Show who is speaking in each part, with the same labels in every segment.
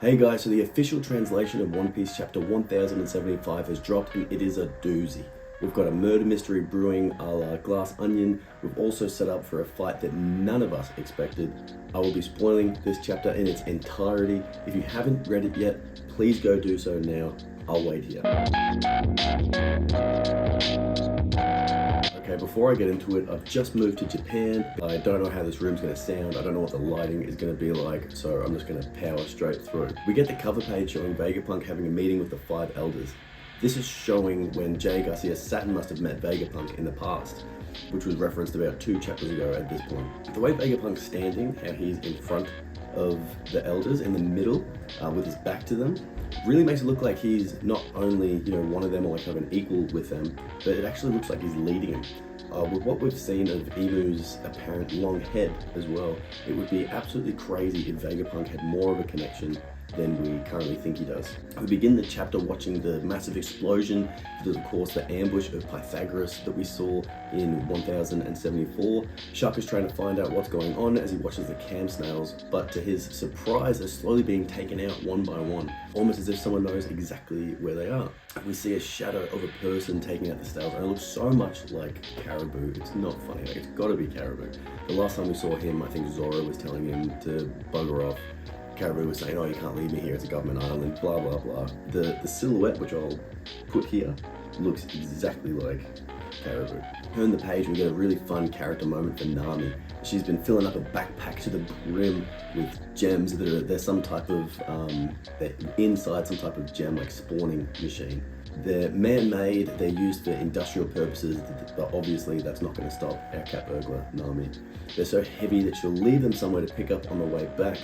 Speaker 1: Hey guys, so the official translation of One Piece chapter 1075 has dropped and it is a doozy. We've got a murder mystery brewing a la Glass Onion. We've also set up for a fight that none of us expected. I will be spoiling this chapter in its entirety. If you haven't read it yet, please go do so now. I'll wait here. Okay, before I get into it, I've just moved to Japan. I don't know how this room's gonna sound. I don't know what the lighting is gonna be like, so I'm just gonna power straight through. We get the cover page showing Vegapunk having a meeting with the 5 elders. This is showing when Jay Garcia Satin must have met Vegapunk in the past, which was referenced about 2 chapters ago at this point. The way Vegapunk's standing, how he's in front of the elders in the middle with his back to them, really makes it look like he's not only, one of them or like an equal with them, but it actually looks like he's leading them. With what we've seen of Imu's apparent long head as well, it would be absolutely crazy if Vegapunk had more of a connection than we currently think he does. We begin the chapter watching the massive explosion. There's of course the ambush of Pythagoras that we saw in 1074. Shaka's trying to find out what's going on as he watches the cam snails, but to his surprise they're slowly being taken out one by one, almost as if someone knows exactly where they are. We see a shadow of a person taking out the snails and it looks so much like Caribou. It's not funny, it's gotta be Caribou. The last time we saw him, I think Zoro was telling him to bugger off. Caribou was saying, oh, you can't leave me here, it's a government island, blah, blah, blah. The silhouette, which I'll put here, looks exactly like Caribou. Turn the page, we get a really fun character moment for Nami. She's been filling up a backpack to the brim with gems that are, there's some type of, they're inside some type of gem, like spawning machine. They're man-made, they're used for industrial purposes, but obviously that's not going to stop our cat burglar, Nami. They're so heavy that she'll leave them somewhere to pick up on the way back.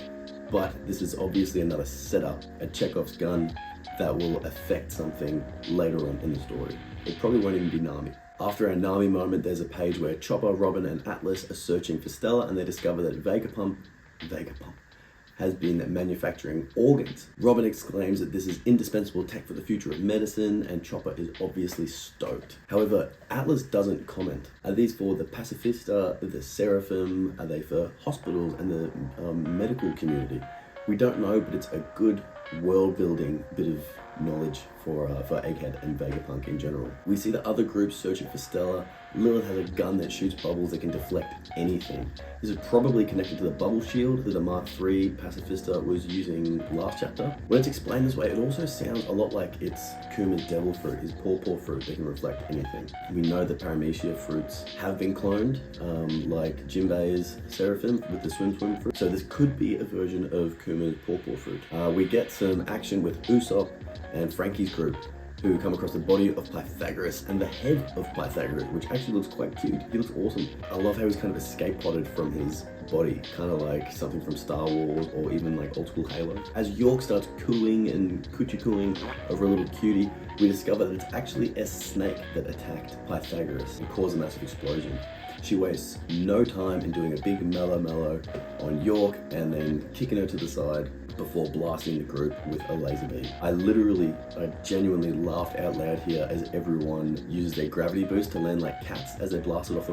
Speaker 1: But this is obviously another setup, a Chekhov's gun that will affect something later on in the story. It probably won't even be Nami. After our Nami moment, there's a page where Chopper, Robin and Atlas are searching for Stella and they discover that Vegapunk has been manufacturing organs. Robin exclaims that this is indispensable tech for the future of medicine, and Chopper is obviously stoked. However, Atlas doesn't comment. Are these for the Pacifista, the Seraphim? Are they for hospitals and the medical community? We don't know, but it's a good world-building bit of knowledge for Egghead and Vegapunk in general. We see the other groups searching for Stella. Lilith has a gun that shoots bubbles that can deflect anything. This is probably connected to the bubble shield that the Mark III Pacifista was using last chapter. When it's explained this way, it also sounds a lot like it's Kuma's devil fruit, his paw fruit that can reflect anything. We know that Paramecia fruits have been cloned, like Jinbei's Seraphim with the swim fruit. So this could be a version of Kuma's paw fruit. We get some action with Usopp and Frankie's group, who come across the body of Pythagoras and the head of Pythagoras, which actually looks quite cute. He looks awesome. I love how he's kind of escape-potted from his body, kind of like something from Star Wars or even like old school Halo. As York starts cooing and coochie-cooing over a little cutie, we discover that it's actually a snake that attacked Pythagoras and caused a massive explosion. She wastes no time in doing a big mellow on York and then kicking her to the side before blasting the group with a laser beam. I genuinely laughed out loud here as everyone uses their gravity boost to land like cats as they blasted off the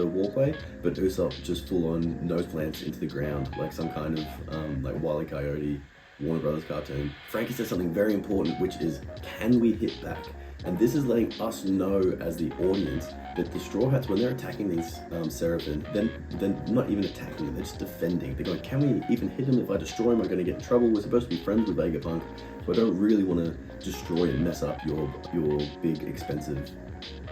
Speaker 1: walkway, but Usopp just full on nose plants into the ground like some kind of like Wile E. Coyote Warner Brothers cartoon. Frankie says something very important, which is, can we hit back? And this is letting us know as the audience that the Straw Hats, when they're attacking these Seraphim, they're not even attacking them, they're just defending. They're going, can we even hit him? If I destroy him, I'm going to get in trouble. We're supposed to be friends with Vegapunk, so I don't really want to destroy and mess up your big, expensive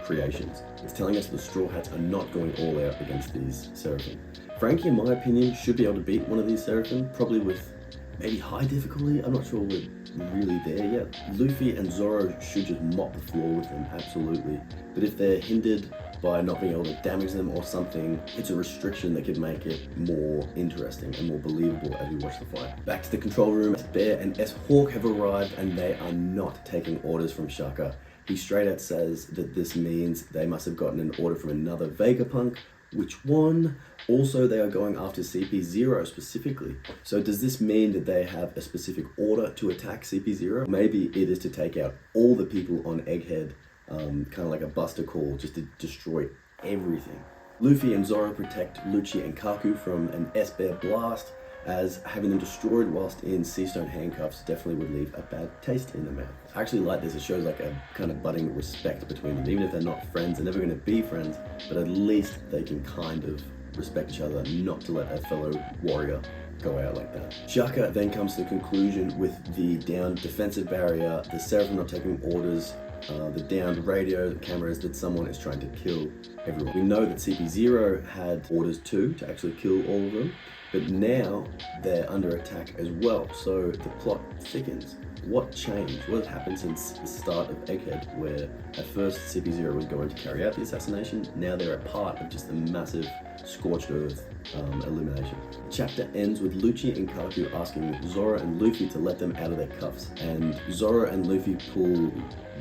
Speaker 1: creations. It's telling us the Straw Hats are not going all out against these Seraphim. Frankie, in my opinion, should be able to beat one of these Seraphim, probably with maybe high difficulty. I'm not sure we're really there yet. Luffy and Zoro should just mop the floor with them, absolutely. But if they're hindered by not being able to damage them or something, it's a restriction that could make it more interesting and more believable as we watch the fight. Back to the control room, Bear and S-Hawk have arrived and they are not taking orders from Shaka. He straight out says that this means they must have gotten an order from another Vegapunk. Which one? Also, they are going after CP0 specifically. So does this mean that they have a specific order to attack CP0? Maybe it is to take out all the people on Egghead, kind of like a buster call, just to destroy everything. Luffy and Zoro protect Lucci and Kaku from an S-Bear blast. as having them destroyed whilst in sea stone handcuffs definitely would leave a bad taste in the mouth. I actually like this. It shows like a kind of budding respect between them. Even if they're not friends, they're never going to be friends, but at least they can kind of respect each other, not to let a fellow warrior go out like that. Shaka then comes to the conclusion with the downed defensive barrier, the Seraphim not taking orders, the downed radio, the cameras, that someone is trying to kill everyone. We know that CP0 had orders too, to actually kill all of them, but now they're under attack as well, so the plot thickens. What changed? What has happened since the start of Egghead, where at first CP0 was going to carry out the assassination, now they're a part of just a massive scorched earth elimination. The chapter ends with Lucci and Kaku asking Zoro and Luffy to let them out of their cuffs, and Zoro and Luffy pull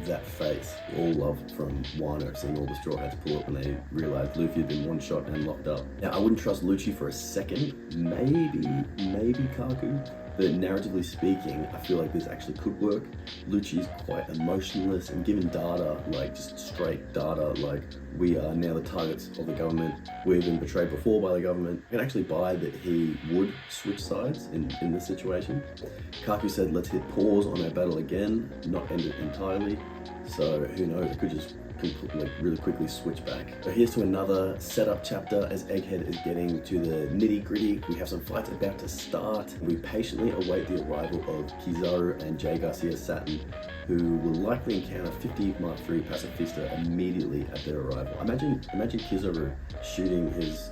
Speaker 1: that face we all loved from Wano, seeing all the Straw Hats pull up when they realized Luffy had been one shot and locked up. Now, I wouldn't trust Lucci for a second, maybe Kaku, but narratively speaking, I feel like this actually could work. Lucci's quite emotionless, and given data, like just straight data, like we are now the targets of the government, we've been betrayed before by the government, I can actually buy that he would switch sides in this situation. Kaku said, let's hit pause on our battle again, not end it entirely. So who knows, it could just really quickly switch back. So here's to another setup chapter as Egghead is getting to the nitty gritty. We have some fights about to start. We patiently await the arrival of Kizaru and Jay Garcia Satin, who will likely encounter 50 Mark III Pacifista immediately at their arrival. Imagine Kizaru shooting his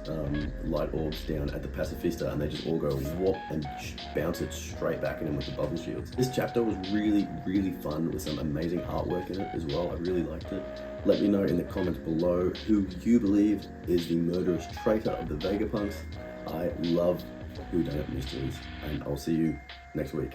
Speaker 1: light orbs down at the Pacifista and they just all go whoop and bounce it straight back at him with the bubble shields. This chapter was really fun with some amazing artwork in it as well. I really liked it. Let me know in the comments below who you believe is the murderous traitor of the Vegapunks. I love whodunit mysteries, and I'll see you next week.